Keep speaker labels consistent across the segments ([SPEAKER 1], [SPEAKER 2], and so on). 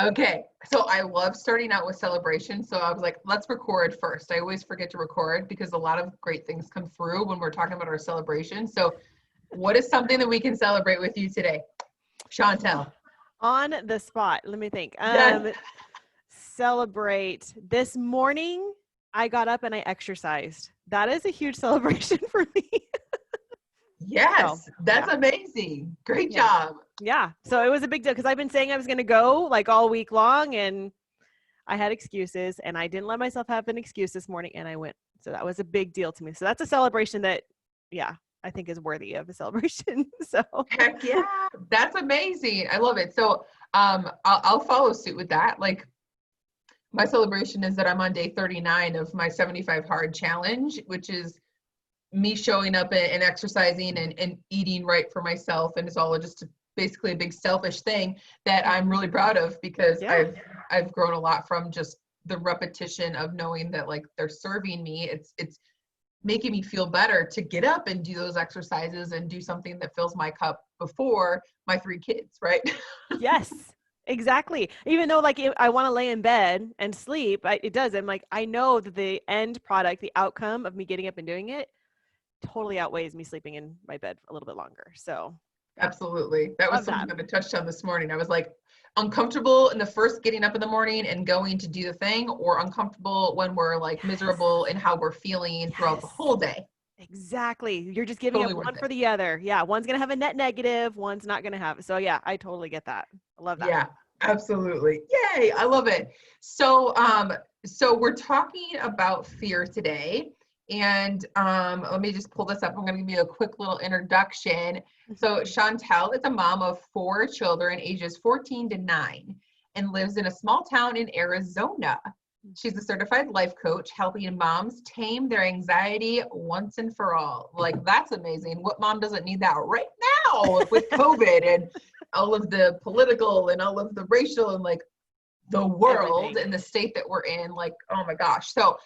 [SPEAKER 1] Okay, so I love starting out with celebration. So I was like, let's record first. I always forget to record because a lot of great things come through when we're talking about our celebration. So what is something that we can celebrate with you today? Chantel.
[SPEAKER 2] On the spot. Let me think.
[SPEAKER 1] Yes.
[SPEAKER 2] Celebrate. This morning, I got up and I exercised. That is a huge celebration for me. So,
[SPEAKER 1] Yes,
[SPEAKER 2] yeah.
[SPEAKER 1] that's amazing. Great
[SPEAKER 2] Yeah.
[SPEAKER 1] job.
[SPEAKER 2] Yeah. So it was a big deal because I've been saying I was going to go like all week long and I had excuses and I didn't let myself have an excuse this morning and I went. So that was a big deal to me. So that's a celebration that, yeah, I think is worthy of a celebration. So
[SPEAKER 1] Heck yeah, that's amazing. I love it. So I'll follow suit with that. Like my celebration is that I'm on day 39 of my 75 hard challenge, which is me showing up and exercising and eating right for myself. And it's all just basically a big selfish thing that I'm really proud of because
[SPEAKER 2] yeah.
[SPEAKER 1] I've grown a lot from just the repetition of knowing that like they're serving me. It's making me feel better to get up and do those exercises and do something that fills my cup before my 3 kids, right?
[SPEAKER 2] Yes, exactly. Even though like I want to lay in bed and sleep, it does. I'm like, I know that the end product, the outcome of me getting up and doing it totally outweighs me sleeping in my bed a little bit longer. So yeah,
[SPEAKER 1] Absolutely. That was
[SPEAKER 2] love
[SPEAKER 1] something
[SPEAKER 2] that.
[SPEAKER 1] that I touched on this morning. I was like uncomfortable in the first getting up in the morning and going to do the thing, or uncomfortable when we're like
[SPEAKER 2] Yes.
[SPEAKER 1] miserable in how we're feeling throughout the
[SPEAKER 2] Yes.
[SPEAKER 1] whole day.
[SPEAKER 2] Exactly. You're just giving
[SPEAKER 1] Totally
[SPEAKER 2] up one
[SPEAKER 1] worth
[SPEAKER 2] for
[SPEAKER 1] it.
[SPEAKER 2] the other. Yeah. One's going to have a net negative, one's not going to have it. So yeah, I totally get that. I love that.
[SPEAKER 1] Yeah, absolutely. Yay, I love it. So we're talking about fear today. And let me just pull this up. I'm going to give you a quick little introduction. So Chantel is a mom of 4 children, ages 14 to 9, and lives in a small town in Arizona. She's a certified life coach, helping moms tame their anxiety once and for all. Like, that's amazing. What mom doesn't need that right now with COVID and all of the political and all of the racial and like the world
[SPEAKER 2] Everything.
[SPEAKER 1] and the state that we're in? Like, oh my gosh. So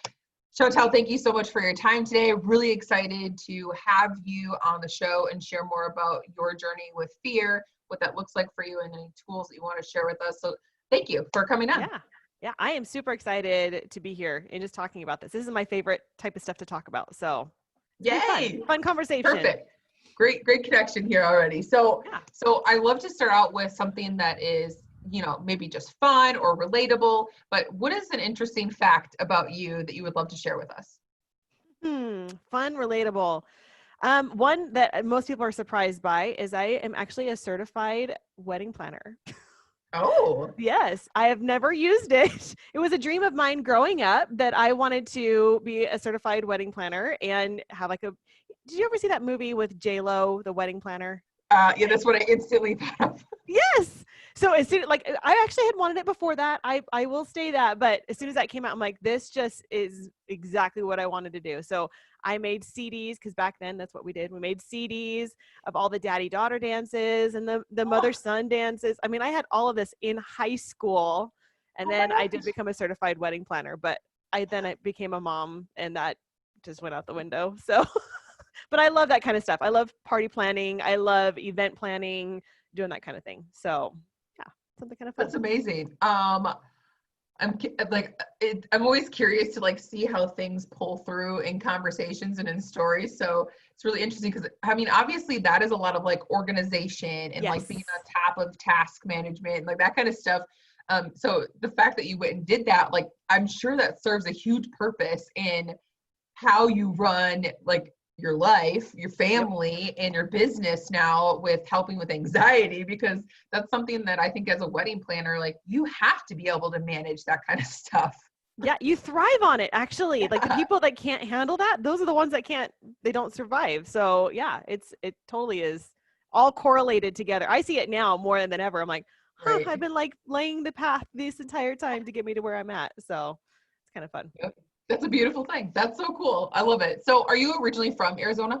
[SPEAKER 1] Chantel, thank you so much for your time today. Really excited to have you on the show and share more about your journey with fear, what that looks like for you, and any tools that you want to share with us. So thank you for coming on.
[SPEAKER 2] Yeah. Yeah. I am super excited to be here and just talking about this. This is my favorite type of stuff to talk about. So it's gonna be fun.
[SPEAKER 1] Yay.
[SPEAKER 2] Fun conversation.
[SPEAKER 1] Perfect. Great connection here already. So
[SPEAKER 2] Yeah.
[SPEAKER 1] I love to start out with something that is, maybe just fun or relatable, but what is an interesting fact about you that you would love to share with us?
[SPEAKER 2] Fun, relatable. One that most people are surprised by is I am actually a certified wedding planner.
[SPEAKER 1] Oh,
[SPEAKER 2] Yes, I have never used it. It was a dream of mine growing up that I wanted to be a certified wedding planner and have like a. Did you ever see that movie with J-Lo, The Wedding Planner?
[SPEAKER 1] yeah, that's what I instantly thought of.
[SPEAKER 2] Yes. So as soon like I actually had wanted it before that. I will say that, but as soon as that came out, I'm like, this just is exactly what I wanted to do. So I made CDs because back then that's what we did. We made CDs of all the daddy-daughter dances and the
[SPEAKER 1] Oh,
[SPEAKER 2] mother-son dances. I mean, I had all of this in high school, and
[SPEAKER 1] oh my
[SPEAKER 2] then I did
[SPEAKER 1] gosh.
[SPEAKER 2] become a certified wedding planner. But I became a mom, and that just went out the window. So, but I love that kind of stuff. I love party planning. I love event planning, doing that kind of thing. So yeah, something kind of fun.
[SPEAKER 1] That's amazing. I'm always curious to like see how things pull through in conversations and in stories. So it's really interesting because I mean, obviously that is a lot of like organization and like being
[SPEAKER 2] Yes.
[SPEAKER 1] on top of task management, like that kind of stuff. So the fact that you went and did that, like I'm sure that serves a huge purpose in how you run like your life, your
[SPEAKER 2] Yep.
[SPEAKER 1] family, and your business now with helping with anxiety, because that's something that I think as a wedding planner, like you have to be able to manage that kind of stuff.
[SPEAKER 2] Yeah, you thrive on it actually. Like the
[SPEAKER 1] Yeah,
[SPEAKER 2] people that can't handle that, those are the ones that can't, they don't survive. So yeah, it totally is all correlated together. I see it now more than ever. I'm like, huh,
[SPEAKER 1] right.
[SPEAKER 2] I've been like laying the path this entire time to get me to where I'm at. So it's kind of fun.
[SPEAKER 1] Yep. That's a beautiful thing. That's so cool. I love it. So are you originally from Arizona?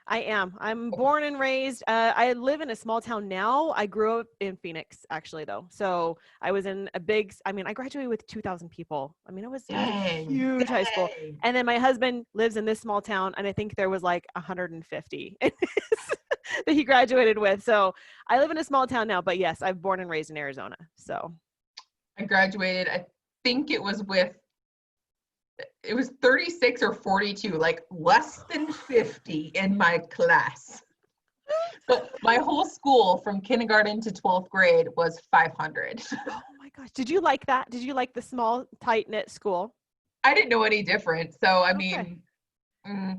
[SPEAKER 2] I am. I'm
[SPEAKER 1] Okay.
[SPEAKER 2] born and raised. I live in a small town now. I grew up in Phoenix, actually, though. So I was in a big. I mean, I graduated with 2,000 people. I mean, it was a
[SPEAKER 1] Dang.
[SPEAKER 2] huge high school.
[SPEAKER 1] Dang.
[SPEAKER 2] And then my husband lives in this small town, and I think there was like 150 that he graduated with. So I live in a small town now. But yes, I'm born and raised in Arizona. So
[SPEAKER 1] I graduated, I think it was 36 or 42, like less than 50 in my class. But my whole school from kindergarten to 12th grade was 500.
[SPEAKER 2] Oh my gosh. Did you like that? Did you like the small, tight-knit school?
[SPEAKER 1] I didn't know any different. So, I
[SPEAKER 2] Okay.
[SPEAKER 1] mean,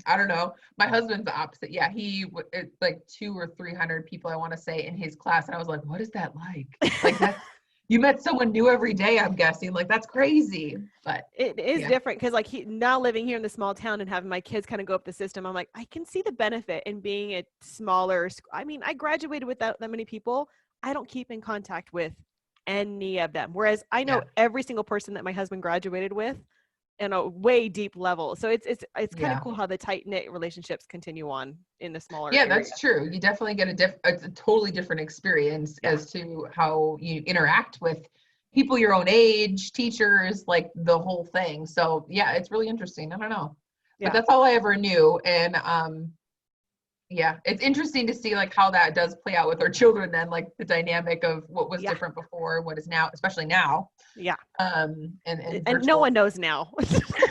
[SPEAKER 1] I don't know. My husband's the opposite. Yeah, it's like 200 or 300 people, I want to say, in his class. And I was like, what is that like? Like that's, you met someone new every day, I'm guessing. Like, that's crazy. But
[SPEAKER 2] It is
[SPEAKER 1] yeah,
[SPEAKER 2] different because like now living here in the small town and having my kids kind of go up the system, I'm like, I can see the benefit in being a smaller I mean, I graduated without that many people. I don't keep in contact with any of them. Whereas I know
[SPEAKER 1] yeah,
[SPEAKER 2] every single person that my husband graduated with in a way deep level. So it's kind of
[SPEAKER 1] yeah.
[SPEAKER 2] cool how the tight knit relationships continue on in the smaller
[SPEAKER 1] Yeah,
[SPEAKER 2] area.
[SPEAKER 1] that's true. You definitely get a totally different experience
[SPEAKER 2] Yeah.
[SPEAKER 1] as to how you interact with people your own age, teachers, like the whole thing. So yeah, it's really interesting. I don't know. But
[SPEAKER 2] Yeah.
[SPEAKER 1] that's all I ever knew. And yeah, it's interesting to see like how that does play out with our children then, like the dynamic of what was
[SPEAKER 2] Yeah.
[SPEAKER 1] different before, what is now, especially now.
[SPEAKER 2] Yeah.
[SPEAKER 1] And
[SPEAKER 2] And no
[SPEAKER 1] virtual.
[SPEAKER 2] one knows now.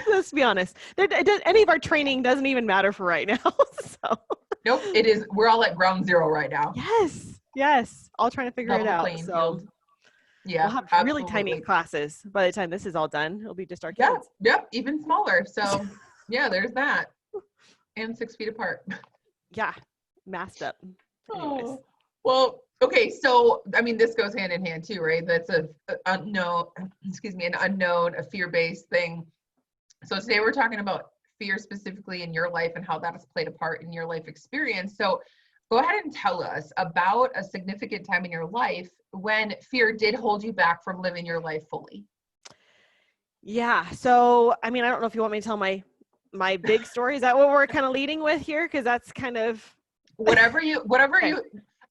[SPEAKER 2] Let's be honest. Any of our training doesn't even matter for right now. So
[SPEAKER 1] Nope, it is, we're all at ground zero right now.
[SPEAKER 2] yes, yes. All trying to figure it
[SPEAKER 1] Level
[SPEAKER 2] out.
[SPEAKER 1] playing
[SPEAKER 2] So
[SPEAKER 1] field.
[SPEAKER 2] we'll
[SPEAKER 1] Yeah,
[SPEAKER 2] have really tiny
[SPEAKER 1] absolutely.
[SPEAKER 2] classes by the time this is all done. It'll be just our
[SPEAKER 1] Yeah,
[SPEAKER 2] kids.
[SPEAKER 1] yep, even smaller. So yeah, there's that. And 6 feet apart.
[SPEAKER 2] Yeah, masked up. Anyways.
[SPEAKER 1] Oh, well, okay. So, I mean, this goes hand in hand too, right? That's a unknown, excuse me, an unknown, a fear-based thing. So today we're talking about fear specifically in your life and how that has played a part in your life experience. So go ahead and tell us about a significant time in your life when fear did hold you back from living your life fully.
[SPEAKER 2] Yeah. So I mean, I don't know if you want me to tell my big story. Is that what we're kind of leading with here? Because that's kind of
[SPEAKER 1] Whatever you
[SPEAKER 2] okay.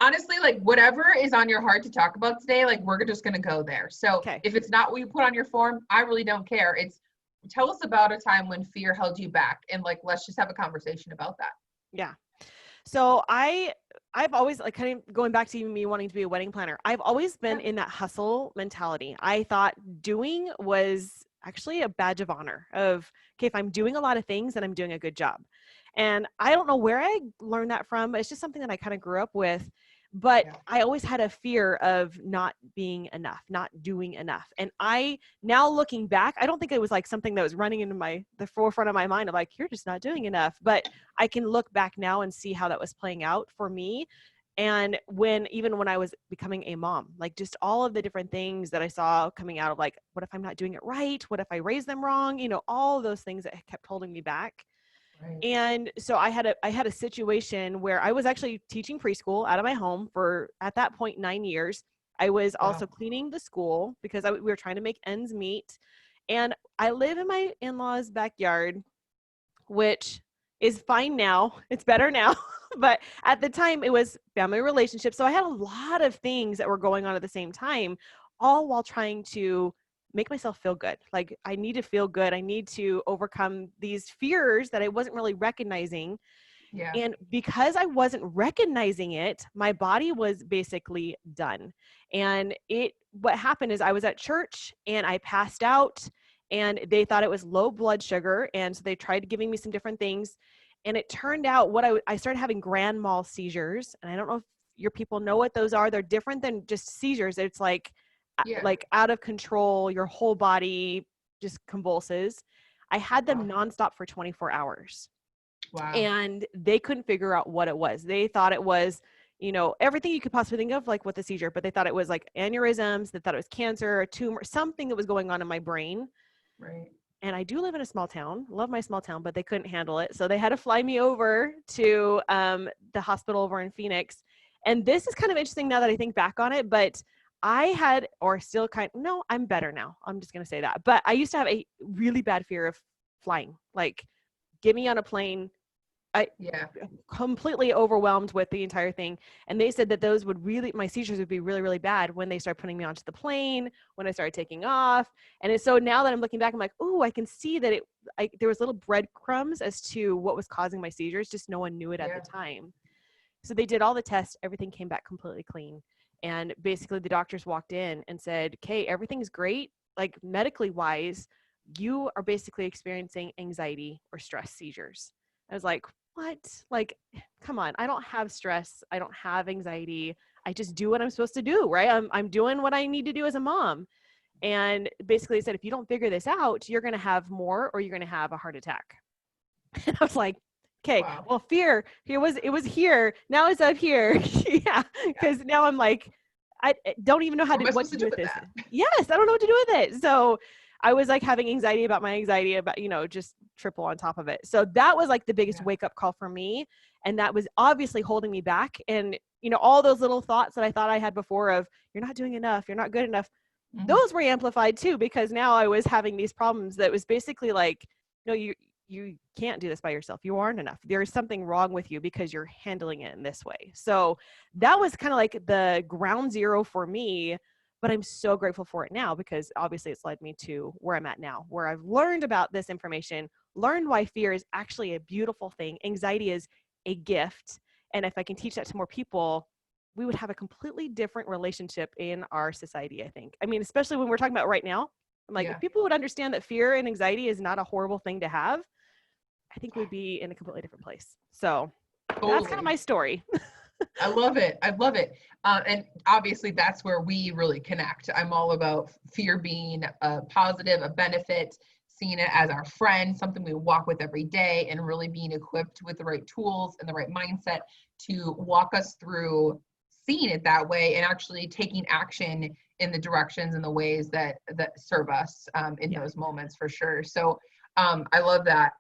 [SPEAKER 1] honestly, like whatever is on your heart to talk about today, like we're just going to go there. So
[SPEAKER 2] Okay.
[SPEAKER 1] if it's not what you put on your form, I really don't care. It's, tell us about a time when fear held you back, and like let's just have a conversation about that.
[SPEAKER 2] Yeah. So I've always like kind of going back to me wanting to be a wedding planner. I've always been
[SPEAKER 1] Yeah.
[SPEAKER 2] in that hustle mentality. I thought doing was actually a badge of honor of, okay, if I'm doing a lot of things, then I'm doing a good job. And I don't know where I learned that from, but it's just something that I kind of grew up with. But
[SPEAKER 1] Yeah.
[SPEAKER 2] I always had a fear of not being enough, not doing enough. And I now looking back, I don't think it was like something that was running into the forefront of my mind of like, you're just not doing enough. But I can look back now and see how that was playing out for me. And even when I was becoming a mom, like just all of the different things that I saw coming out of like, what if I'm not doing it right? What if I raise them wrong? All of those things that kept holding me back.
[SPEAKER 1] Right.
[SPEAKER 2] And so I had a situation where I was actually teaching preschool out of my home for, at that point, 9 years. I was also
[SPEAKER 1] Wow.
[SPEAKER 2] cleaning the school because we were trying to make ends meet. And I live in my in-laws' backyard, which is fine now. It's better now. But at the time it was family relationships. So I had a lot of things that were going on at the same time, all while trying to make myself feel good. Like I need to feel good. I need to overcome these fears that I wasn't really recognizing.
[SPEAKER 1] Yeah.
[SPEAKER 2] And because I wasn't recognizing it, my body was basically done. And what happened is I was at church and I passed out and they thought it was low blood sugar. And so they tried giving me some different things. And it turned out I started having grand mal seizures. And I don't know if your people know what those are. They're different than just seizures. It's
[SPEAKER 1] Yeah.
[SPEAKER 2] like out of control, your whole body just convulses. I had them
[SPEAKER 1] Wow.
[SPEAKER 2] nonstop for 24 hours.
[SPEAKER 1] Wow.
[SPEAKER 2] And they couldn't figure out what it was. They thought it was, everything you could possibly think of, like with a seizure, but they thought it was like aneurysms. They thought it was cancer, a tumor, something that was going on in my brain.
[SPEAKER 1] Right.
[SPEAKER 2] And I do live in a small town, love my small town, but they couldn't handle it. So they had to fly me over to the hospital over in Phoenix. And this is kind of interesting now that I think back on it, but I had, or still no, I'm better now. I'm just going to say that. But I used to have a really bad fear of flying. Like, get me on a plane.
[SPEAKER 1] Yeah.
[SPEAKER 2] Completely overwhelmed with the entire thing. And they said that my seizures would be really, really bad when they started putting me onto the plane, when I started taking off. And so now that I'm looking back, I'm like, oh, I can see that there was little breadcrumbs as to what was causing my seizures. Just no one knew it at
[SPEAKER 1] Yeah.
[SPEAKER 2] the time. So they did all the tests. Everything came back completely clean. And basically the doctors walked in and said, okay, everything's great. like medically wise, you are basically experiencing anxiety or stress seizures. I was like, what? Like, come on, I don't have stress. I don't have anxiety. I just do what I'm supposed to do, right? I'm doing what I need to do as a mom. And basically said, if you don't figure this out, you're going to have more, or you're going to have a heart attack. And I was like, okay,
[SPEAKER 1] Wow.
[SPEAKER 2] well, fear, it was here. Now it's up here. Yeah. Because now I'm like, I don't even know what to do with this.
[SPEAKER 1] That?
[SPEAKER 2] Yes. I don't know what to do with it. So I was like having anxiety about my anxiety about, just triple on top of it. So that was like the biggest wake up call for me. And that was obviously holding me back. And, all those little thoughts that I thought I had before of, you're not doing enough, you're not good enough.
[SPEAKER 1] Mm-hmm.
[SPEAKER 2] Those were amplified too, because now I was having these problems that was basically like, no, you can't do this by yourself. You aren't enough. There's something wrong with you because you're handling it in this way. So that was kind of like the ground zero for me, but I'm so grateful for it now, because obviously it's led me to where I'm at now, where I've learned about this information, learned why fear is actually a beautiful thing. Anxiety is a gift. And if I can teach that to more people, we would have a completely different relationship in our society, I think. I mean, especially when we're talking about right now, I'm like, if people would understand that fear and anxiety is not a horrible thing to have, I think we'd be in a completely different place. So that's kind of my story.
[SPEAKER 1] I love it. I love it. And obviously that's where we really connect. I'm all about fear being a positive, a benefit, seeing it as our friend, something we walk with every day, and really being equipped with the right tools and the right mindset to walk us through seeing it that way and actually taking action in the directions and the ways that serve us in those moments, for sure. So I love that.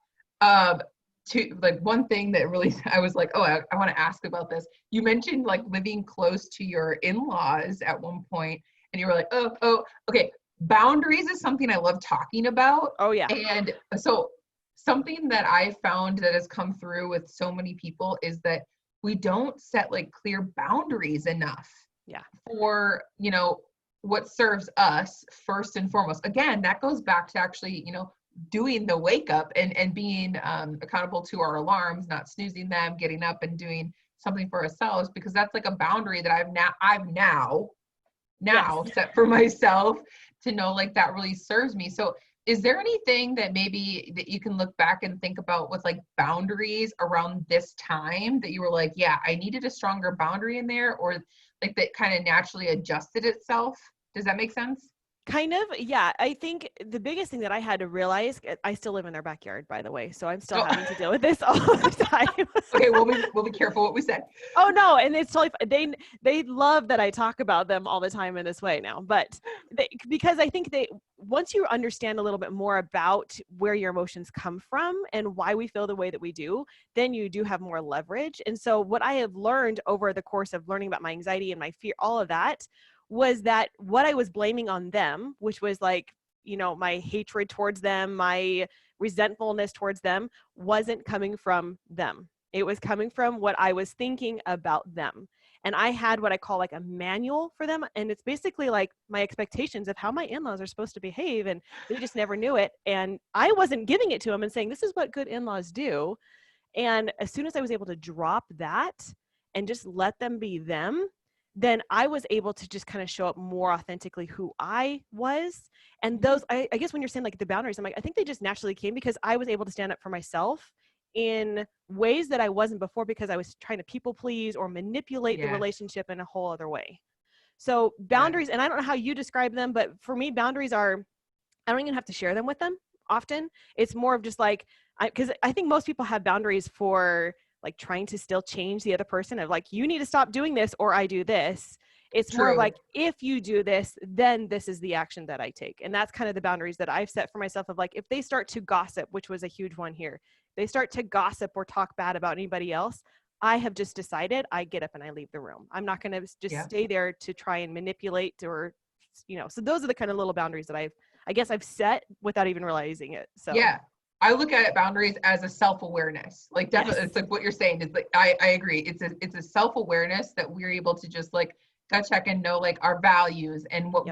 [SPEAKER 1] One thing that really, I was like, oh, I want to ask about this. You mentioned like living close to your in-laws at one point, and you were like, oh, okay. Boundaries is something I love talking about.
[SPEAKER 2] Oh yeah.
[SPEAKER 1] And so something that I found that has come through with so many people is that we don't set like clear boundaries enough for, what serves us first and foremost. Again, that goes back to actually, doing the wake up and being accountable to our alarms, not snoozing them, getting up and doing something for ourselves, because that's like a boundary that I've now set for myself to know like that really serves me. So is there anything that maybe that you can look back and think about with like boundaries around this time that you were like, yeah, I needed a stronger boundary in there, or like that kind of naturally adjusted itself? Does that make sense?
[SPEAKER 2] Kind of, yeah. I think the biggest thing that I had to realize, I still live in their backyard, by the way, so I'm still having to deal with this all the time.
[SPEAKER 1] Okay, we'll be careful what we said.
[SPEAKER 2] Oh no, and it's totally they love that I talk about them all the time in this way now, but because I think once you understand a little bit more about where your emotions come from and why we feel the way that we do, then you do have more leverage. And so what I have learned over the course of learning about my anxiety and my fear, all of that, was that what I was blaming on them, which was like, my hatred towards them, my resentfulness towards them, wasn't coming from them. It was coming from what I was thinking about them. And I had what I call like a manual for them. And it's basically like my expectations of how my in-laws are supposed to behave. And they just never knew it. And I wasn't giving it to them and saying, this is what good in-laws do. And as soon as I was able to drop that and just let them be them, then I was able to just kind of show up more authentically who I was. And those, I guess when you're saying like the boundaries, I'm like, I think they just naturally came because I was able to stand up for myself in ways that I wasn't before, because I was trying to people please or manipulate the relationship in a whole other way. So boundaries, and I don't know how you describe them, but for me, boundaries are, I don't even have to share them with them often. It's more of just like, because I think most people have boundaries for like trying to still change the other person, of like, you need to stop doing this or I do this. It's more like, if you do this, then this is the action that I take. And that's kind of the boundaries that I've set for myself of like, if they start to gossip, which was a huge one here, they start to gossip or talk bad about anybody else, I have just decided I get up and I leave the room. I'm not going to just stay there to try and manipulate or, so those are the kind of little boundaries that I guess I've set without even realizing it. So
[SPEAKER 1] I look at boundaries as a self-awareness. Like definitely, it's like what you're saying is like, I agree. It's a self-awareness that we're able to just like gut check and know like our values and what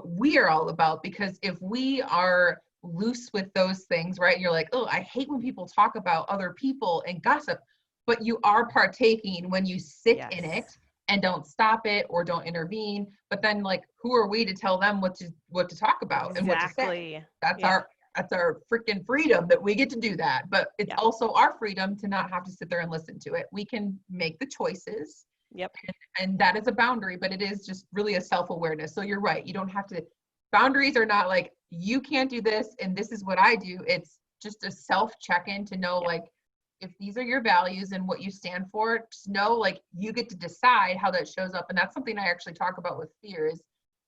[SPEAKER 1] we are all about. Because if we are loose with those things, right? You're like, oh, I hate when people talk about other people and gossip, but you are partaking when you sit in it and don't stop it or don't intervene. But then like, who are we to tell them what to talk about and what to say? That's our freaking freedom that we get to do that. But it's also our freedom to not have to sit there and listen to it. We can make the choices.
[SPEAKER 2] Yep.
[SPEAKER 1] And that is a boundary, but it is just really a self-awareness. So you're right. You don't have to, boundaries are not like, you can't do this and this is what I do. It's just a self check-in to know like, if these are your values and what you stand for, just know like you get to decide how that shows up. And that's something I actually talk about with fear is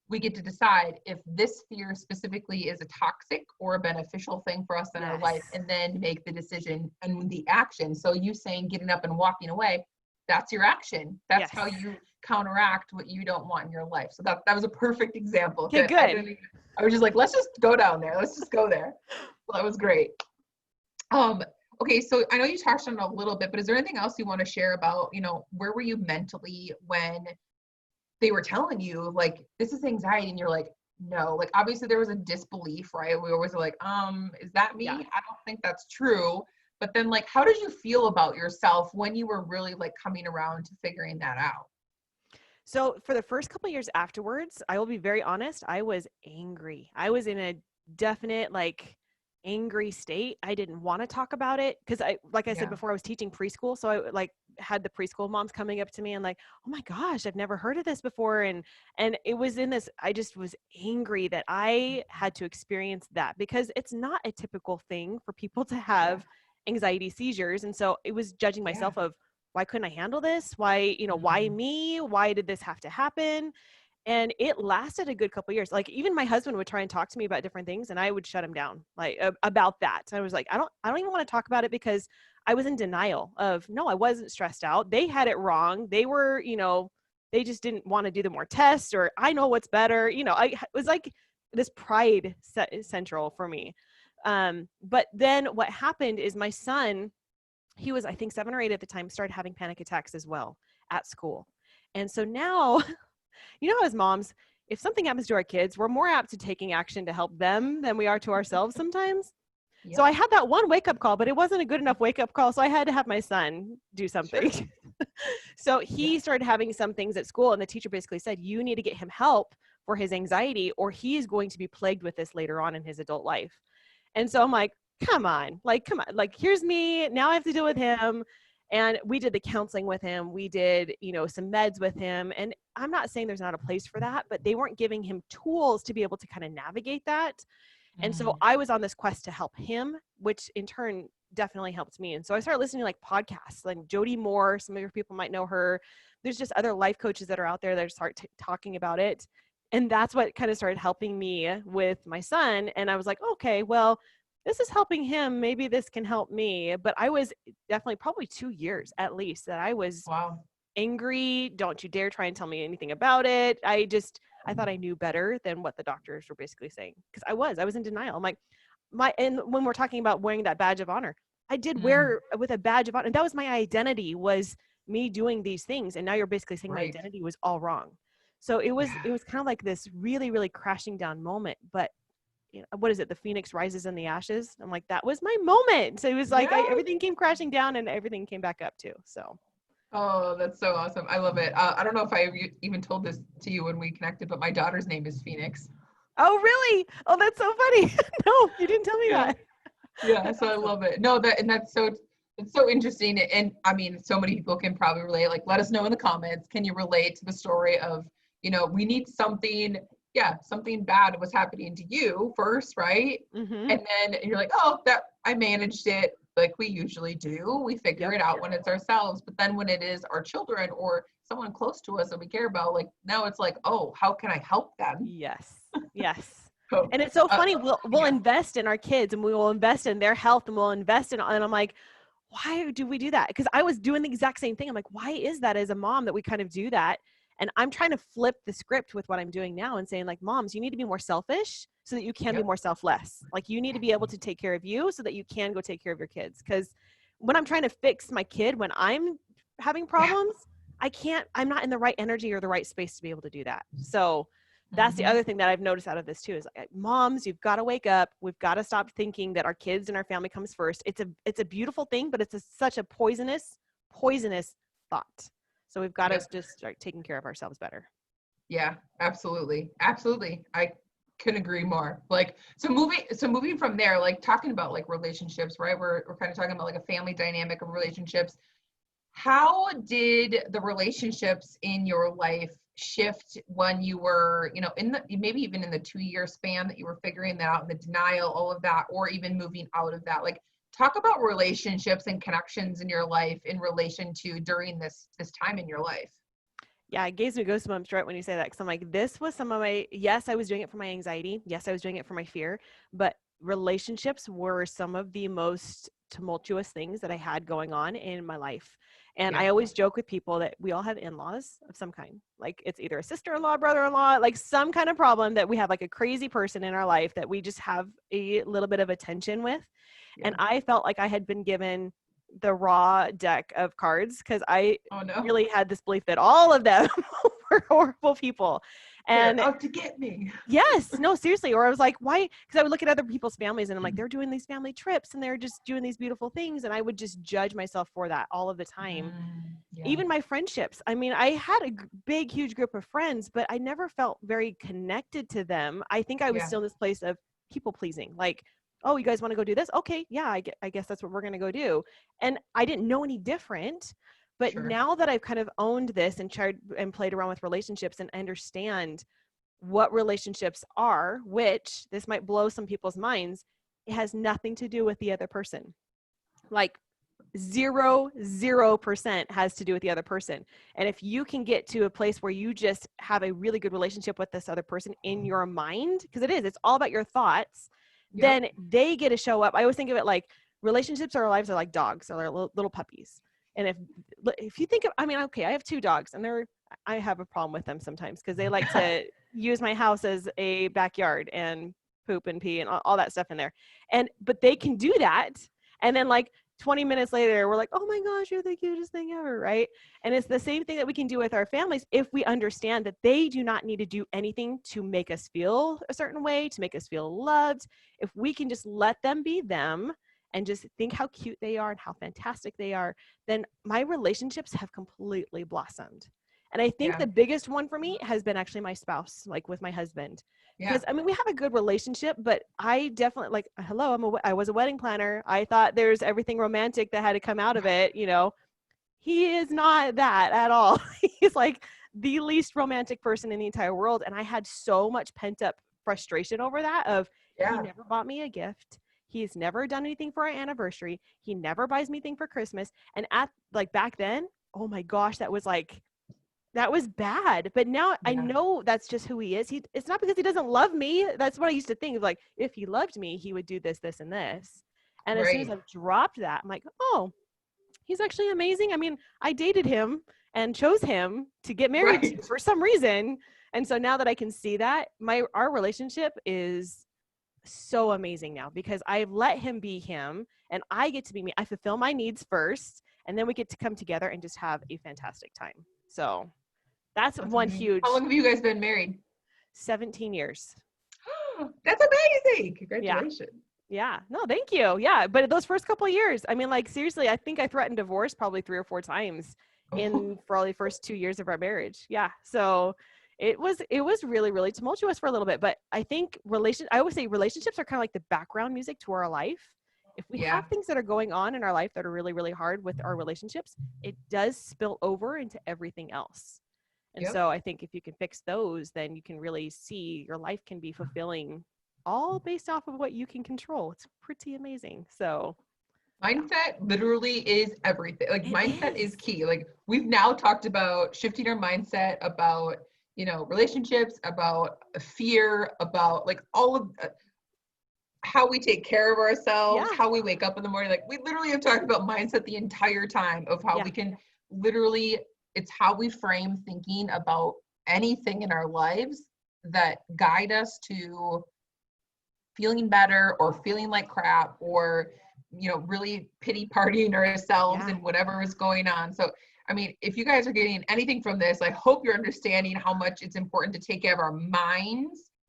[SPEAKER 1] we get to decide if this fear specifically is a toxic or a beneficial thing for us in our life, and then make the decision and the action. So you saying getting up and walking away, that's your action. That's how you counteract what you don't want in your life. So that was a perfect example.
[SPEAKER 2] Okay, good.
[SPEAKER 1] I was just like, let's just go down there. Let's just go there. Well, that was great. Okay, so I know you touched on it a little bit, but is there anything else you want to share about, where were you mentally when they were telling you like, this is anxiety, and you're like, no, like obviously there was a disbelief, right? We always are like, is that me? I don't think that's true. But then like, how did you feel about yourself when you were really like coming around to figuring that out?
[SPEAKER 2] So for the first couple of years afterwards, I will be very honest, I was angry. I was in a definite like angry state. I didn't want to talk about it because like I said before, I was teaching preschool. So I like had the preschool moms coming up to me and like, oh my gosh, I've never heard of this before. And it was in this, I just was angry that I had to experience that because it's not a typical thing for people to have anxiety seizures. And so it was judging myself of why couldn't I handle this? Why, why me? Why did this have to happen? And it lasted a good couple of years. Like even my husband would try and talk to me about different things and I would shut him down like about that. I was like, I don't even want to talk about it because I was in denial of, no, I wasn't stressed out. They had it wrong. They were, they just didn't want to do the more tests or I know what's better. It was like this pride central for me. But then what happened is my son, he was, I think 7 or 8 at the time, started having panic attacks as well at school. And so now, as moms, if something happens to our kids, we're more apt to taking action to help them than we are to ourselves sometimes. Yep. So I had that one wake-up call, but it wasn't a good enough wake-up call. So I had to have my son do something. Sure. So he started having some things at school and the teacher basically said, you need to get him help for his anxiety or he is going to be plagued with this later on in his adult life. And so I'm like, come on, like, here's me. Now I have to deal with him. And we did the counseling with him. We did, some meds with him. And I'm not saying there's not a place for that, but they weren't giving him tools to be able to kind of navigate that. And so I was on this quest to help him, which in turn definitely helped me. And so I started listening to like podcasts, like Jody Moore. Some of your people might know her. There's just other life coaches that are out there that start talking about it. And that's what kind of started helping me with my son. And I was like, okay, well, this is helping him. Maybe this can help me. But I was definitely probably 2 years at least that I was angry. Don't you dare try and tell me anything about it. I thought I knew better than what the doctors were basically saying. Because I was in denial. I'm like, and when we're talking about wearing that badge of honor, I did wear with a badge of honor. And that was my identity, was me doing these things. And now you're basically saying my identity was all wrong. So it was kind of like this really, really crashing down moment. But what is it? The phoenix rises in the ashes. I'm like, that was my moment. So it was like everything came crashing down and everything came back up too. So.
[SPEAKER 1] Oh, that's so awesome. I love it. I don't know if I even told this to you when we connected, but my daughter's name is Phoenix.
[SPEAKER 2] Oh, really? Oh, that's so funny. No, you didn't tell me that.
[SPEAKER 1] Yeah. So awesome. I love it. No, it's so interesting. And I mean, so many people can probably relate. Like, let us know in the comments. Can you relate to the story of, we need something bad was happening to you first, right? Mm-hmm. And then you're like, oh, that I managed it like we usually do. We figure it out when it's ourselves. But then when it is our children or someone close to us that we care about, like now it's like, oh, how can I help them?
[SPEAKER 2] Yes. And it's so funny. We'll invest in our kids and we will invest in their health and we'll invest in, and I'm like, why do we do that? Because I was doing the exact same thing. I'm like, why is that as a mom that we kind of do that? And I'm trying to flip the script with what I'm doing now and saying like, moms, you need to be more selfish so that you can be more selfless. Like you need to be able to take care of you so that you can go take care of your kids. Because when I'm trying to fix my kid, when I'm having problems, I'm not in the right energy or the right space to be able to do that. So that's the other thing that I've noticed out of this too, is like, moms, you've got to wake up. We've got to stop thinking that our kids and our family comes first. It's a beautiful thing, but it's such a poisonous thought. So we've got to
[SPEAKER 1] Yep.
[SPEAKER 2] just start taking care of ourselves better.
[SPEAKER 1] Yeah, absolutely. Absolutely. I couldn't agree more. Like, so moving from there, like talking about like relationships, right? We're kind of talking about like a family dynamic of relationships. How did the relationships in your life shift when you were, in the, maybe even in the 2-year span that you were figuring that out, the denial, all of that, or even moving out of that? Like, talk about relationships and connections in your life in relation to during this time in your life.
[SPEAKER 2] Yeah, it gives me goosebumps right when you say that, because I'm like, this was some of my, yes, I was doing it for my anxiety. Yes, I was doing it for my fear, but relationships were some of the most tumultuous things that I had going on in my life. And
[SPEAKER 1] Yeah,
[SPEAKER 2] I always joke with people that we all have in-laws of some kind. Like it's either a sister-in-law, brother-in-law, like some kind of problem that we have, like a crazy person in our life that we just have a little bit of attention with.
[SPEAKER 1] yeah.
[SPEAKER 2] And I felt like I had been given the raw deck of cards because I
[SPEAKER 1] Oh no,
[SPEAKER 2] really had this belief that all of them were horrible people.
[SPEAKER 1] they're
[SPEAKER 2] And
[SPEAKER 1] out to get me.
[SPEAKER 2] yes, no, seriously. Or I was like, why? Because I would look at other people's families and I'm like, they're doing these family trips and they're just doing these beautiful things. And I would just judge myself for that all of the time.
[SPEAKER 1] Yeah,
[SPEAKER 2] Even my friendships. I mean, I had a big, huge group of friends, but I never felt very connected to them. I think I was
[SPEAKER 1] yeah,
[SPEAKER 2] still in this place of people pleasing. Like, oh, you guys want to go do this? Okay, yeah, I guess that's what we're going to go do. And I didn't know any different. But
[SPEAKER 1] sure.
[SPEAKER 2] now that I've kind of owned this and tried and played around with relationships and understand what relationships are, which this might blow some people's minds, it has nothing to do with the other person. Like 0% has to do with the other person. And if you can get to a place where you just have a really good relationship with this other person in your mind, because it's all about your thoughts,
[SPEAKER 1] Yep.
[SPEAKER 2] then they get to show up. I always think of it like relationships or our lives are like dogs or little puppies. And if you think of, I mean, okay, I have 2 dogs and I have a problem with them sometimes because they like to use my house as a backyard and poop and pee and all that stuff in there. But they can do that. And then like 20 minutes later, we're like, oh my gosh, you're the cutest thing ever, right? And it's the same thing that we can do with our families if we understand that they do not need to do anything to make us feel a certain way, to make us feel loved. If we can just let them be them and just think how cute they are and how fantastic they are, then my relationships have completely blossomed. And I think
[SPEAKER 1] Yeah,
[SPEAKER 2] the biggest one for me has been actually my spouse, like with my husband.
[SPEAKER 1] yeah,
[SPEAKER 2] Because I mean, we have a good relationship, but I definitely like, hello, I was a wedding planner. I thought there's everything romantic that had to come out of it. He is not that at all. He's like the least romantic person in the entire world. And I had so much pent up frustration over that of he
[SPEAKER 1] yeah.
[SPEAKER 2] never bought me a gift. He's never done anything for our anniversary. He never buys me anything for Christmas. And at like back then, oh my gosh, that was bad. But now I
[SPEAKER 1] Yeah.
[SPEAKER 2] know that's just who he is. It's not because he doesn't love me. That's what I used to think of, like, if he loved me, he would do this, this, and this. And as soon as
[SPEAKER 1] Right.
[SPEAKER 2] I've dropped that, I'm like, oh, he's actually amazing. I mean, I dated him and chose him to get married to
[SPEAKER 1] Right.
[SPEAKER 2] for some reason. And so now that I can see that, our relationship is so amazing now because I've let him be him and I get to be me. I fulfill my needs first, and then we get to come together and just have a fantastic time. So that's
[SPEAKER 1] That's
[SPEAKER 2] one
[SPEAKER 1] amazing. How long
[SPEAKER 2] huge
[SPEAKER 1] have you guys been married?
[SPEAKER 2] 17 years.
[SPEAKER 1] That's amazing.
[SPEAKER 2] Yeah.
[SPEAKER 1] Congratulations.
[SPEAKER 2] Yeah. No, thank you. Yeah. But those first couple of years, I mean, like, seriously, I think I threatened divorce probably 3 or 4 times
[SPEAKER 1] Oh,
[SPEAKER 2] in probably the first 2 years of our marriage. Yeah. So it was really, really tumultuous for a little bit. But I think I always say relationships are kind of like the background music to our life. If we
[SPEAKER 1] yeah.
[SPEAKER 2] have things that are going on in our life that are really, really hard with our relationships, it does spill over into everything else. And
[SPEAKER 1] Yep.
[SPEAKER 2] so I think if you can fix those, then you can really see your life can be fulfilling all based off of what you can control. It's pretty amazing. So yeah,
[SPEAKER 1] Mindset literally is everything. Like
[SPEAKER 2] it
[SPEAKER 1] mindset is
[SPEAKER 2] is.
[SPEAKER 1] key. Like we've now talked about shifting our mindset, about, relationships, about fear, about like all of how we take care of ourselves,
[SPEAKER 2] Yeah.
[SPEAKER 1] how we wake up in the morning. Like we literally have talked about mindset the entire time of how
[SPEAKER 2] Yeah.
[SPEAKER 1] we can literally, it's how we frame thinking about anything in our lives that guide us to feeling better or feeling like crap or, really pity partying ourselves
[SPEAKER 2] Yeah.
[SPEAKER 1] and whatever is going on. So, I mean, if you guys are getting anything from this, I hope you're understanding how much it's important to take care of our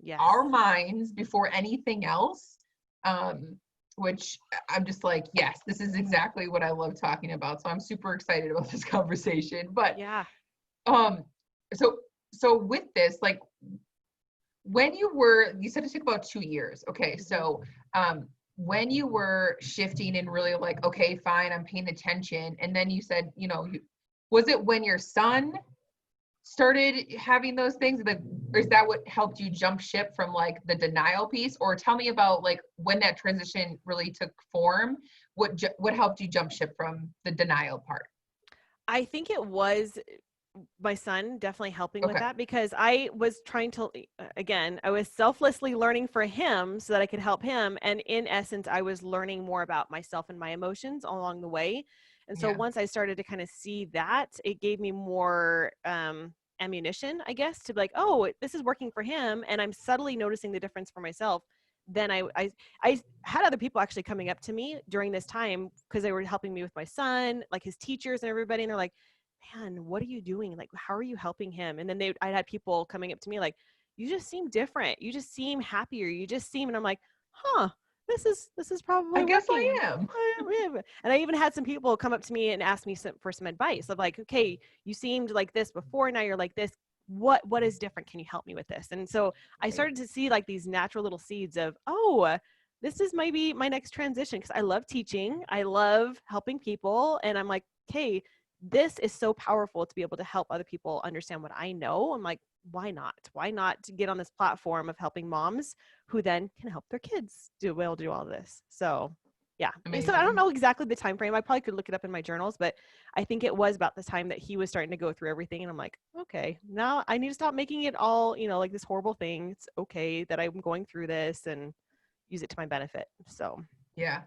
[SPEAKER 2] Yes.
[SPEAKER 1] minds before anything else. Um, which I'm just like, yes, this is exactly what I love talking about. So I'm super excited about this conversation. But
[SPEAKER 2] Yeah.
[SPEAKER 1] um, so with this, like when you said it took about 2 years. Okay, so when you were shifting and really like, okay, fine, I'm paying attention, and then you said, was it when your son started having those things, or is that what helped you jump ship from like the denial piece? Or tell me about like when that transition really took form. What helped you jump ship from the denial part?
[SPEAKER 2] I think it was my son definitely helping with
[SPEAKER 1] Okay.
[SPEAKER 2] that, because I was trying to, again, I was selflessly learning for him so that I could help him. And in essence, I was learning more about myself and my emotions along the way. And so
[SPEAKER 1] Yeah.
[SPEAKER 2] once I started to kind of see that, it gave me more ammunition, I guess, to be like, oh, this is working for him. And I'm subtly noticing the difference for myself. Then I had other people actually coming up to me during this time because they were helping me with my son, like his teachers and everybody. And they're like, man, what are you doing? Like, how are you helping him? And then I had people coming up to me like, you just seem different. You just seem happier. You just seem, and I'm like, huh, this is
[SPEAKER 1] I
[SPEAKER 2] probably
[SPEAKER 1] guess
[SPEAKER 2] working.
[SPEAKER 1] I am.
[SPEAKER 2] And I even had some people come up to me and ask me for some advice of like, okay, you seemed like this before, now you're like this. What is different? Can you help me with this? And so I started to see like these natural little seeds of, oh, this is maybe my next transition, because I love teaching. I love helping people. And I'm like, okay, this is so powerful to be able to help other people understand what I know. I'm like, why not? Why not to get on this platform of helping moms who then can help their kids do all this? So yeah. So I don't
[SPEAKER 1] Amazing.
[SPEAKER 2] know exactly the time frame. I probably could look it up in my journals, but I think it was about the time that he was starting to go through everything. And I'm like, okay, now I need to stop making it all, like this horrible thing. It's okay that I'm going through this and use it to my benefit. So
[SPEAKER 1] Yeah.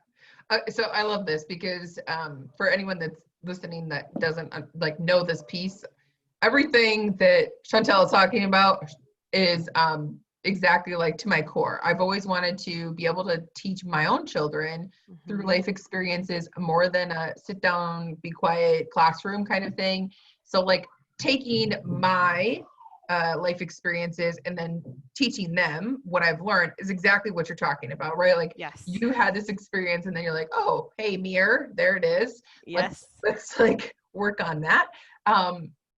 [SPEAKER 1] So I love this because for anyone that's listening that doesn't like know this piece, everything that Chantel is talking about is exactly like to my core. I've always wanted to be able to teach my own children through life experiences more than a sit down, be quiet classroom kind of thing. So like taking my life experiences and then teaching them what I've learned is exactly what you're talking about, right? Like
[SPEAKER 2] yes.
[SPEAKER 1] you had this experience and then you're like, oh, hey, mirror, there it is. Let's
[SPEAKER 2] Yes.
[SPEAKER 1] like work on that.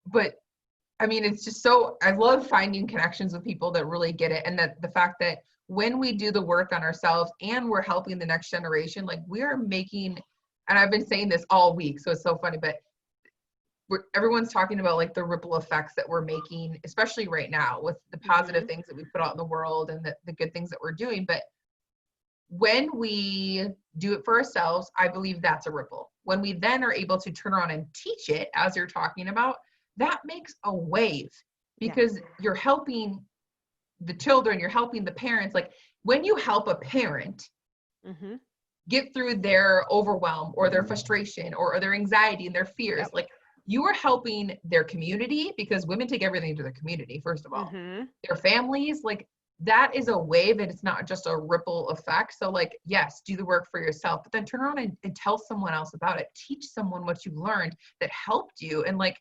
[SPEAKER 1] But I mean, it's just I love finding connections with people that really get it. And that the fact that when we do the work on ourselves and we're helping the next generation, like we're making, and I've been saying this all week, so it's so funny, but everyone's talking about like the ripple effects that we're making, especially right now with the positive things that we put out in the world and the good things that we're doing. But when we do it for ourselves, I believe that's a ripple. When we then are able to turn around and teach it, as you're talking about, that makes a wave because you're helping the children, you're helping the parents. Like when you help a parent get through their overwhelm or their frustration or their anxiety and their fears, like you are helping their community, because women take everything to their community, first of all, their families, like that is a wave, and it's not just a ripple effect. So like, yes, do the work for yourself, but then turn around and tell someone else about it. Teach someone what you learned that helped you, and like,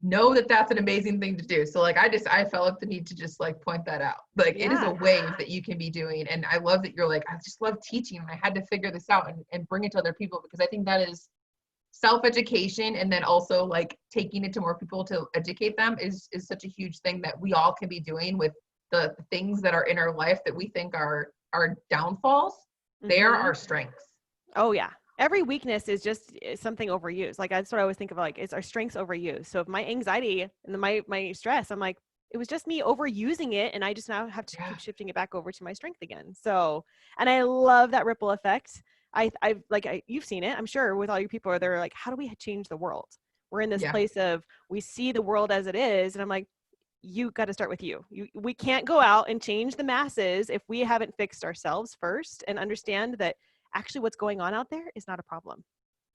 [SPEAKER 1] know that that's an amazing thing to do. So like, I felt the need to just like point that out. Like it is a wave that you can be doing. And I love that you're like, I just love teaching, and I had to figure this out and bring it to other people, because I think that is self-education, and then also like taking it to more people to educate them is such a huge thing that we all can be doing with the things that are in our life that we think are our downfalls. They are our strengths.
[SPEAKER 2] Oh yeah. Every weakness is just something overused. Like that's what I always think of, like it's our strengths overused. So if my anxiety and my stress, I'm like, it was just me overusing it, and I just now have to keep shifting it back over to my strength again. So, and I love that ripple effect. You've seen it, I'm sure, with all you people. They're like, how do we change the world? We're in this place of we see the world as it is, and I'm like, you got to start with you. We can't go out and change the masses if we haven't fixed ourselves first and understand that actually what's going on out there is not a problem.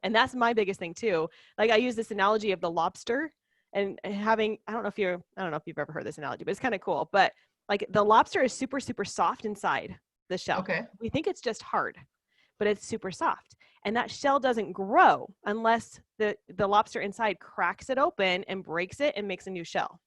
[SPEAKER 2] And that's my biggest thing too. Like I use this analogy of the lobster and having, I don't know if you've ever heard this analogy, but it's kind of cool. But like the lobster is super, super soft inside the shell.
[SPEAKER 1] Okay.
[SPEAKER 2] We think it's just hard, but it's super soft. And that shell doesn't grow unless the lobster inside cracks it open and breaks it and makes a new shell.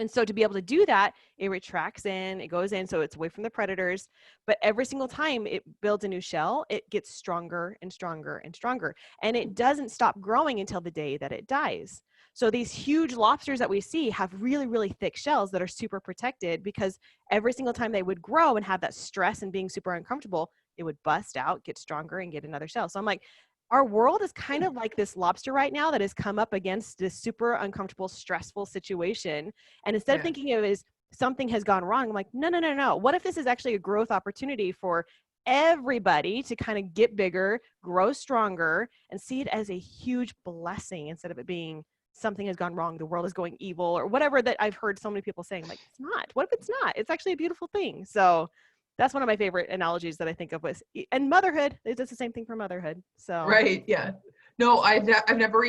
[SPEAKER 2] And so to be able to do that, it retracts in, it goes in, so it's away from the predators. But every single time it builds a new shell, it gets stronger and stronger and stronger. And it doesn't stop growing until the day that it dies. So these huge lobsters that we see have really, really thick shells that are super protected, because every single time they would grow and have that stress and being super uncomfortable, it would bust out, get stronger, and get another shell. So I'm like, our world is kind of like this lobster right now that has come up against this super uncomfortable, stressful situation. And instead of thinking of it as something has gone wrong, I'm like, no, no, no, no. What if this is actually a growth opportunity for everybody to kind of get bigger, grow stronger, and see it as a huge blessing instead of it being something has gone wrong, the world is going evil, or whatever that I've heard so many people saying. Like, it's not. What if it's not? It's actually a beautiful thing. So that's one of my favorite analogies that I think of with, and motherhood. It does the same thing for motherhood. So
[SPEAKER 1] right, yeah. No, I've never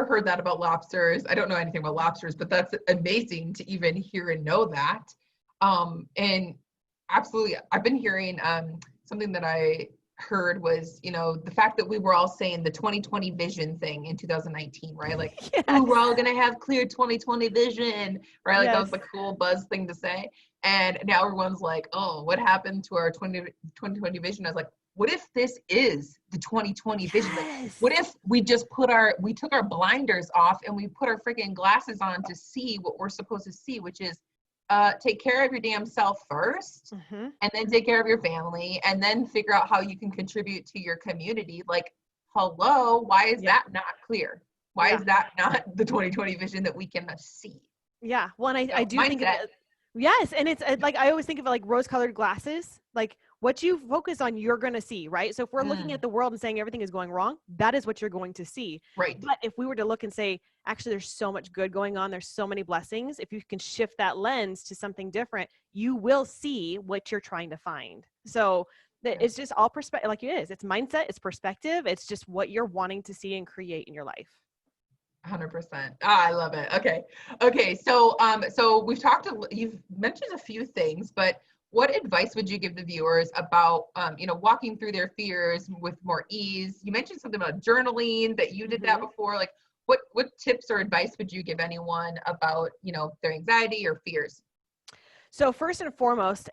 [SPEAKER 1] heard that about lobsters. I don't know anything about lobsters, but that's amazing to even hear and know that. And absolutely, I've been hearing something that I heard was, the fact that we were all saying the 2020 vision thing in 2019, right? Like,
[SPEAKER 2] yes.
[SPEAKER 1] ooh, we're all gonna have clear 2020 vision, right? Like,
[SPEAKER 2] Yes.
[SPEAKER 1] that was the cool buzz thing to say. And now everyone's like, oh, what happened to our 2020 vision? I was like, what if this is the 2020 vision? Like, what if we just we took our blinders off and we put our freaking glasses on to see what we're supposed to see, which is take care of your damn self first, and then take care of your family, and then figure out how you can contribute to your community. Like, hello, why is that not clear? Why is that not the 2020 vision that we can see?
[SPEAKER 2] Yeah. Well, and I do think of it. Yes. And it's like, I always think of it like rose-colored glasses. Like, what you focus on, you're going to see, right? So if we're looking at the world and saying everything is going wrong, that is what you're going to see.
[SPEAKER 1] Right.
[SPEAKER 2] But if we were to look and say, actually, there's so much good going on, there's so many blessings, if you can shift that lens to something different, you will see what you're trying to find. So it's just all perspective, like it is. It's mindset, it's perspective, it's just what you're wanting to see and create in your life.
[SPEAKER 1] 100%. I love it. Okay. So you've mentioned a few things, but what advice would you give the viewers about, walking through their fears with more ease? You mentioned something about journaling, that you did that before. Like, what tips or advice would you give anyone about, their anxiety or fears?
[SPEAKER 2] So first and foremost,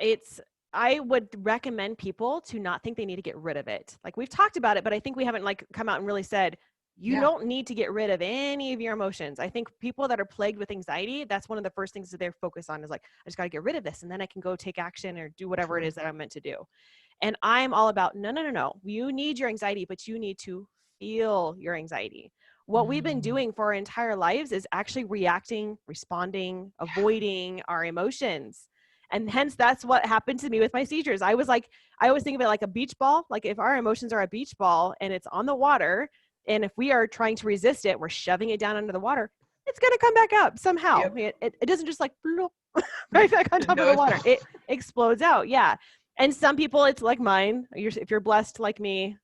[SPEAKER 2] I would recommend people to not think they need to get rid of it. Like, we've talked about it, but I think we haven't come out and really said, you don't need to get rid of any of your emotions. I think people that are plagued with anxiety, that's one of the first things that they're focused on, is like, I just got to get rid of this, and then I can go take action or do whatever it is that I'm meant to do. And I'm all about, no. You need your anxiety, but you need to feel your anxiety. What we've been doing for our entire lives is actually reacting, responding, avoiding our emotions. And hence, that's what happened to me with my seizures. I always think of it like a beach ball. Like, if our emotions are a beach ball and it's on the water, and if we are trying to resist it, we're shoving it down under the water, it's going to come back up somehow. Yep. It doesn't just like right back on top of the water. It explodes out. Yeah. And some people, it's like mine. If you're blessed like me,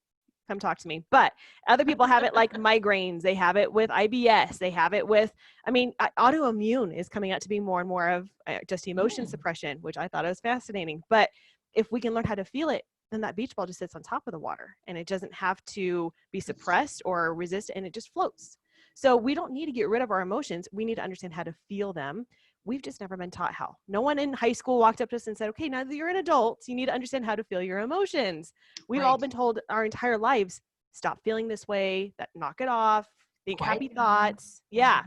[SPEAKER 2] come talk to me. But other people have it like migraines. They have it with IBS. They have it with, autoimmune is coming out to be more and more of just emotion suppression, which I thought was fascinating. But if we can learn how to feel it, then that beach ball just sits on top of the water, and it doesn't have to be suppressed or resist, and it just floats. So we don't need to get rid of our emotions. We need to understand how to feel them. We've just never been taught how. No one in high school walked up to us and said, okay, now that you're an adult, you need to understand how to feel your emotions. We've all been told our entire lives, stop feeling this way, knock it off, think happy thoughts. Yeah.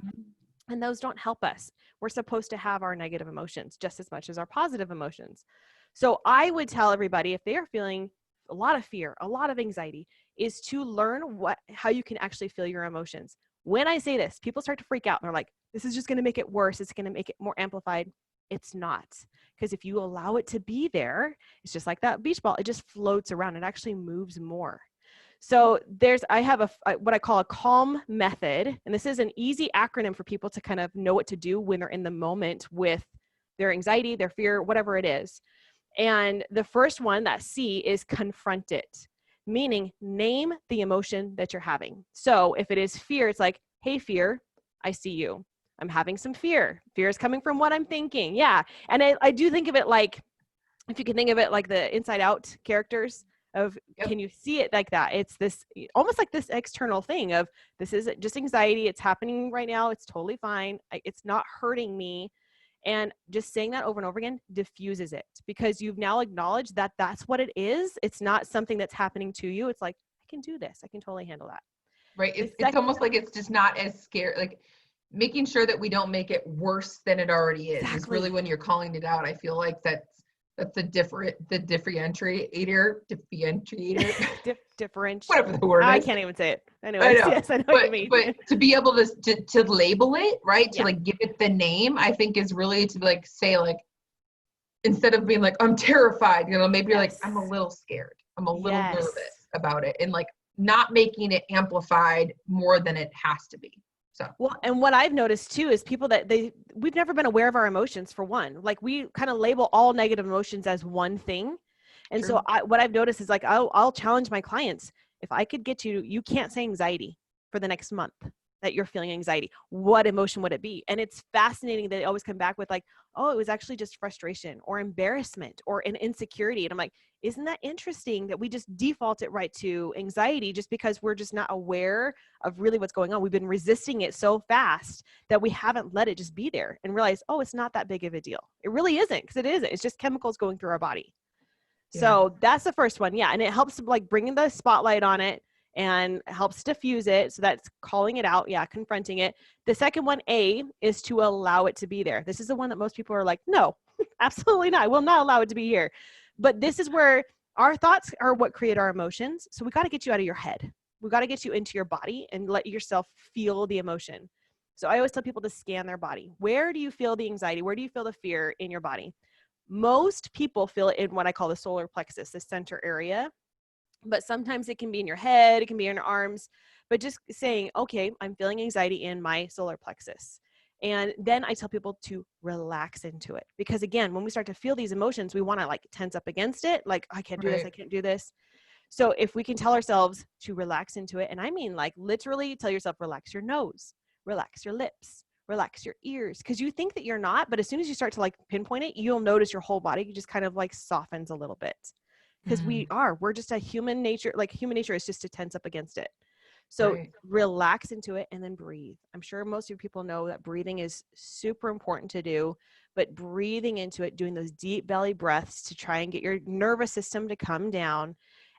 [SPEAKER 2] And those don't help us. We're supposed to have our negative emotions just as much as our positive emotions. So I would tell everybody, if they are feeling a lot of fear, a lot of anxiety, is to learn how you can actually feel your emotions. When I say this, people start to freak out. They're like, this is just going to make it worse. It's going to make it more amplified. It's not. Because if you allow it to be there, it's just like that beach ball. It just floats around. It actually moves more. So I have what I call a calm method. And this is an easy acronym for people to kind of know what to do when they're in the moment with their anxiety, their fear, whatever it is. And the first one, that C, is confront it, meaning name the emotion that you're having. So if it is fear, it's like, hey, fear, I see you. I'm having some fear. Fear is coming from what I'm thinking. Yeah. And I do think of it like, if you can think of it like the Inside Out characters of, can you see it like that? It's this almost like this external thing of, this is just anxiety. It's happening right now. It's totally fine. It's not hurting me. And just saying that over and over again diffuses it, because you've now acknowledged that that's what it is. It's not something that's happening to you. It's like, I can do this. I can totally handle that.
[SPEAKER 1] Right. It's almost like it's just not as scary. Like making sure that we don't make it worse than it already is really when you're calling it out. I feel like that's the differentiator, whatever the word is.
[SPEAKER 2] I can't even say it. Anyways,
[SPEAKER 1] I know.
[SPEAKER 2] yes, I know what you mean.
[SPEAKER 1] But to be able to label it, right? To
[SPEAKER 2] Yeah.
[SPEAKER 1] like give it the name, I think is really to like say like, instead of being like, I'm terrified, you know, maybe you're like, I'm a little scared. I'm a little nervous about it. And like not making it amplified more than it has to be. So,
[SPEAKER 2] well, and what I've noticed too is people that we've never been aware of our emotions, for one. Like we kind of label all negative emotions as one thing. And
[SPEAKER 1] True.
[SPEAKER 2] so what I've noticed is like, I'll challenge my clients. If I could get you can't say anxiety for the next month that you're feeling anxiety. What emotion would it be? And it's fascinating that they always come back with like, oh, it was actually just frustration or embarrassment or an insecurity. And I'm like, isn't that interesting that we just default it right to anxiety just because we're just not aware of really what's going on? We've been resisting it so fast that we haven't let it just be there and realize, oh, it's not that big of a deal. It really isn't, because it isn't. It's just chemicals going through our body. Yeah. So that's the first one. Yeah. And it helps like bringing the spotlight on it and helps diffuse it. So that's calling it out. Yeah. Confronting it. The second one, A, is to allow it to be there. This is the one that most people are like, no, absolutely not. I will not allow it to be here. But this is where our thoughts are what create our emotions. So we got to get you out of your head. We got to get you into your body and let yourself feel the emotion. So I always tell people to scan their body. Where do you feel the anxiety? Where do you feel the fear in your body? Most people feel it in what I call the solar plexus, the center area. But sometimes it can be in your head, it can be in your arms, but just saying, okay, I'm feeling anxiety in my solar plexus. And then I tell people to relax into it. Because again, when we start to feel these emotions, we want to like tense up against it. Like, I can't do this, I can't do this. So if we can tell ourselves to relax into it, and I mean like literally tell yourself, relax your nose, relax your lips, relax your ears. Because you think that you're not, but as soon as you start to like pinpoint it, you'll notice your whole body just kind of like softens a little bit. Because we're just a human nature, like human nature is just to tense up against it. So relax into it and then breathe. I'm sure most of you people know that breathing is super important to do, but breathing into it, doing those deep belly breaths to try and get your nervous system to come down,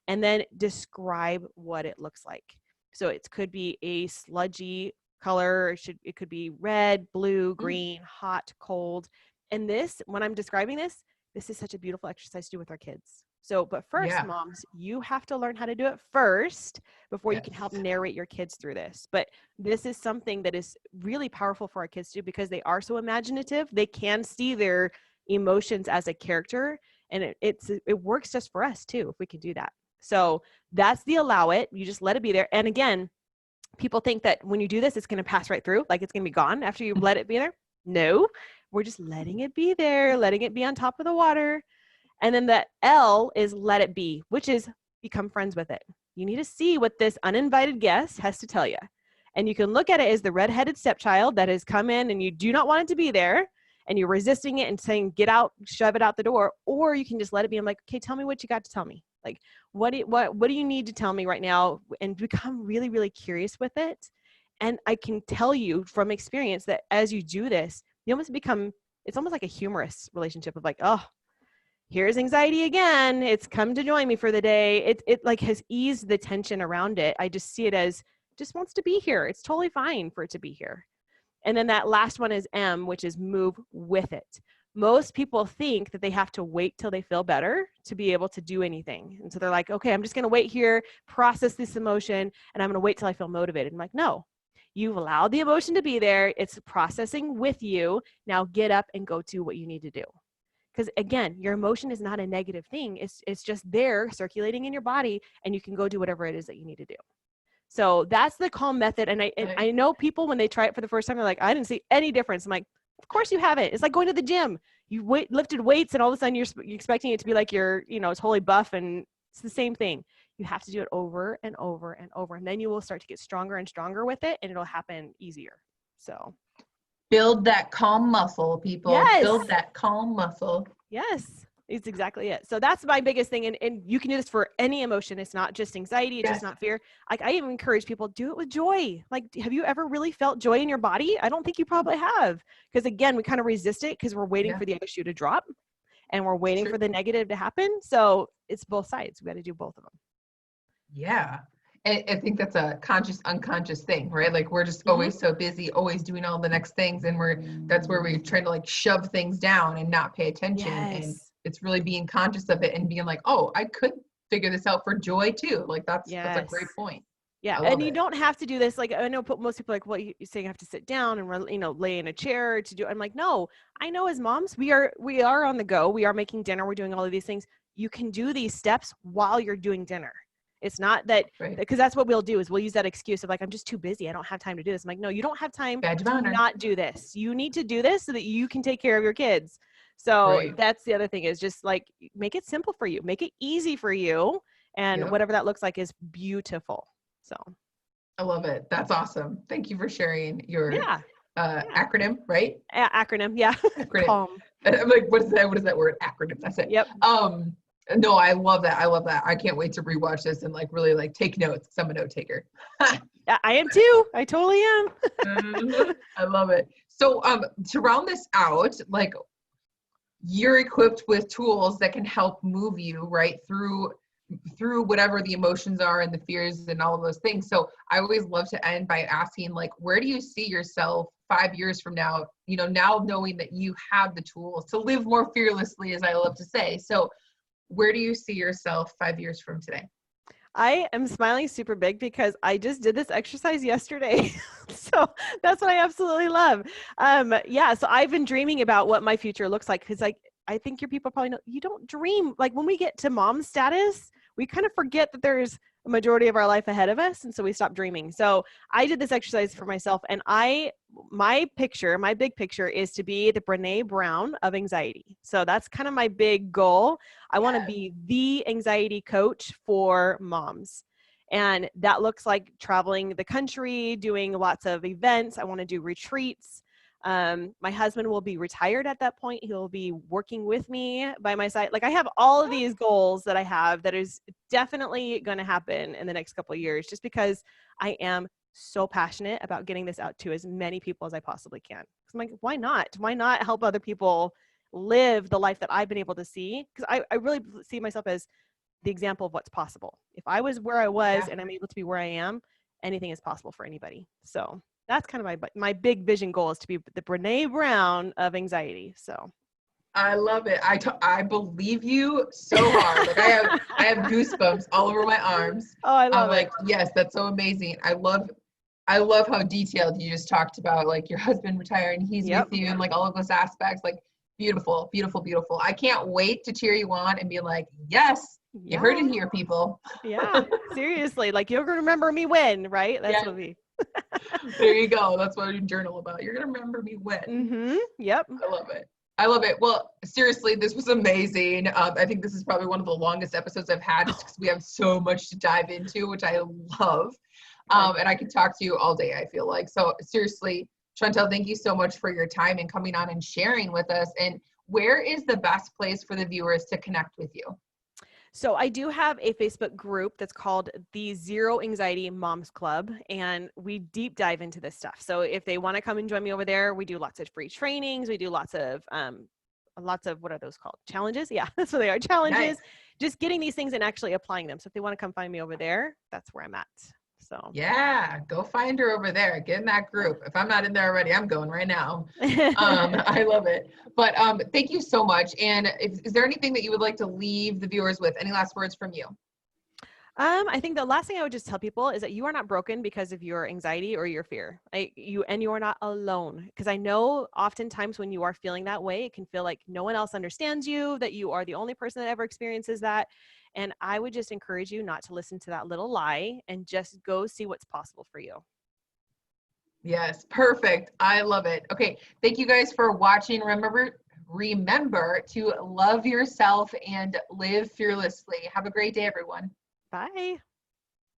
[SPEAKER 2] and then describe what it looks like. So it could be a sludgy color. It could be red, blue, green, hot, cold. And this, when I'm describing this is such a beautiful exercise to do with our kids. So, but first, moms, you have to learn how to do it first before you can help narrate your kids through this. But this is something that is really powerful for our kids too, because they are so imaginative. They can see their emotions as a character, and it works just for us too, if we can do that. So that's the allow it. You just let it be there. And again, people think that when you do this, it's going to pass right through, like it's going to be gone after you let it be there. No, we're just letting it be there, letting it be on top of the water. And then the L is let it be, which is become friends with it. You need to see what this uninvited guest has to tell you. And you can look at it as the redheaded stepchild that has come in and you do not want it to be there, and you're resisting it and saying, get out, shove it out the door. Or you can just let it be. I'm like, okay, tell me what you got to tell me. Like, what do you need to tell me right now? And become really, really curious with it. And I can tell you from experience that as you do this, you almost become, it's almost like a humorous relationship of like, oh, here's anxiety again. It's come to join me for the day. It like has eased the tension around it. I just see it as just wants to be here. It's totally fine for it to be here. And then that last one is M, which is move with it. Most people think that they have to wait till they feel better to be able to do anything. And so they're like, okay, I'm just going to wait here, process this emotion, and I'm going to wait till I feel motivated. I'm like, no, you've allowed the emotion to be there. It's processing with you. Now get up and go do what you need to do. Because again, your emotion is not a negative thing. It's just there circulating in your body, and you can go do whatever it is that you need to do. So that's the calm method. And I know people, when they try it for the first time, they're like, I didn't see any difference. I'm like, of course you haven't. It's like going to the gym. You lifted weights and all of a sudden you're expecting it to be like you're, totally buff, and it's the same thing. You have to do it over and over and over. And then you will start to get stronger and stronger with it, and it'll happen easier. So
[SPEAKER 1] build that calm muscle, people.
[SPEAKER 2] Yes.
[SPEAKER 1] Build that calm muscle.
[SPEAKER 2] Yes. It's exactly it. So that's my biggest thing. And you can do this for any emotion. It's not just anxiety. It's just not fear. Like I even encourage people, do it with joy. Like, have you ever really felt joy in your body? I don't think you probably have. Because again, we kind of resist it because we're waiting for the other shoe to drop and we're waiting for the negative to happen. So it's both sides. We got to do both of them.
[SPEAKER 1] Yeah. I think that's a conscious, unconscious thing, right? Like we're just always so busy, always doing all the next things. And that's where we're trying to like shove things down and not pay attention. And it's really being conscious of it and being like, oh, I could figure this out for joy too. Like that's a great point.
[SPEAKER 2] Yeah. And you don't have to do this. Like, I know most people are like, well, you're saying you have to sit down and, lay in a chair to do it. I'm like, no, I know as moms, we are on the go. We are making dinner. We're doing all of these things. You can do these steps while you're doing dinner. It's not that, because that's what we'll do is we'll use that excuse of like, I'm just too busy. I don't have time to do this. I'm like, no, you don't have time to not do this. You need to do this so that you can take care of your kids. So that's the other thing is just like, make it simple for you, make it easy for you. And whatever that looks like is beautiful. So
[SPEAKER 1] I love it. That's awesome. Thank you for sharing your acronym, right?
[SPEAKER 2] Acronym. Yeah.
[SPEAKER 1] Acronym. I'm like, what is that word? Acronym. That's it.
[SPEAKER 2] Yep.
[SPEAKER 1] No, I love that. I can't wait to rewatch this and like really like take notes. I'm a note taker.
[SPEAKER 2] I am too. I totally am.
[SPEAKER 1] I love it. So to round this out, like you're equipped with tools that can help move you right through whatever the emotions are and the fears and all of those things. So I always love to end by asking, like, where do you see yourself 5 years from now? Now knowing that you have the tools to live more fearlessly, as I love to say. So where do you see yourself 5 years from today?
[SPEAKER 2] I am smiling super big because I just did this exercise yesterday. So that's what I absolutely love. So I've been dreaming about what my future looks like because I think your people probably know you don't dream. Like when we get to mom status, we kind of forget that there's a majority of our life ahead of us. And so we stop dreaming. So I did this exercise for myself and my big picture is to be the Brené Brown of anxiety. So that's kind of my big goal. I want to be the anxiety coach for moms. And that looks like traveling the country, doing lots of events. I want to do retreats. My husband will be retired at that point. He'll be working with me by my side. Like I have all of these goals that I have that is definitely going to happen in the next couple of years, just because I am so passionate about getting this out to as many people as I possibly can. I'm like, why not? Why not help other people live the life that I've been able to see? Because I really see myself as the example of what's possible. If I was where I was and I'm able to be where I am, anything is possible for anybody. So that's kind of my big vision goal is to be the Brené Brown of anxiety. So
[SPEAKER 1] I love it. I believe you so hard. Like I have goosebumps all over my arms.
[SPEAKER 2] Oh, I love
[SPEAKER 1] it. Like, yes, that's so amazing. I love how detailed you just talked about like your husband retiring, he's with you and like all of those aspects. Like beautiful, beautiful, beautiful. I can't wait to cheer you on and be like, yes, you heard it here, people.
[SPEAKER 2] Yeah, seriously. Like you're going to remember me when, right? That's what we.
[SPEAKER 1] There you go. That's what you journal about. You're going to remember me when.
[SPEAKER 2] Mm-hmm. Yep.
[SPEAKER 1] I love it. Well, seriously, this was amazing. I think this is probably one of the longest episodes I've had just because we have so much to dive into, which I love. And I could talk to you all day, I feel like. So seriously, Chantel, thank you so much for your time and coming on and sharing with us. And where is the best place for the viewers to connect with you?
[SPEAKER 2] So I do have a Facebook group that's called the Zero Anxiety Moms Club, and we deep dive into this stuff. So if they want to come and join me over there, we do lots of free trainings. We do lots of what are those called? Challenges? Yeah, that's what they are. Challenges. Nice. Just getting these things and actually applying them. So if they want to come find me over there, that's where I'm at. So yeah,
[SPEAKER 1] go find her over there. Get in that group. If I'm not in there already, I'm going right now. I love it. But thank you so much. And is there anything that you would like to leave the viewers with? Any last words from you?
[SPEAKER 2] I think the last thing I would just tell people is that you are not broken because of your anxiety or your fear. You are not alone. Because I know oftentimes when you are feeling that way, it can feel like no one else understands you, that you are the only person that ever experiences that. And I would just encourage you not to listen to that little lie and just go see what's possible for you.
[SPEAKER 1] Yes, perfect. I love it. Okay, thank you guys for watching. Remember to love yourself and live fearlessly. Have a great day, everyone.
[SPEAKER 2] Bye.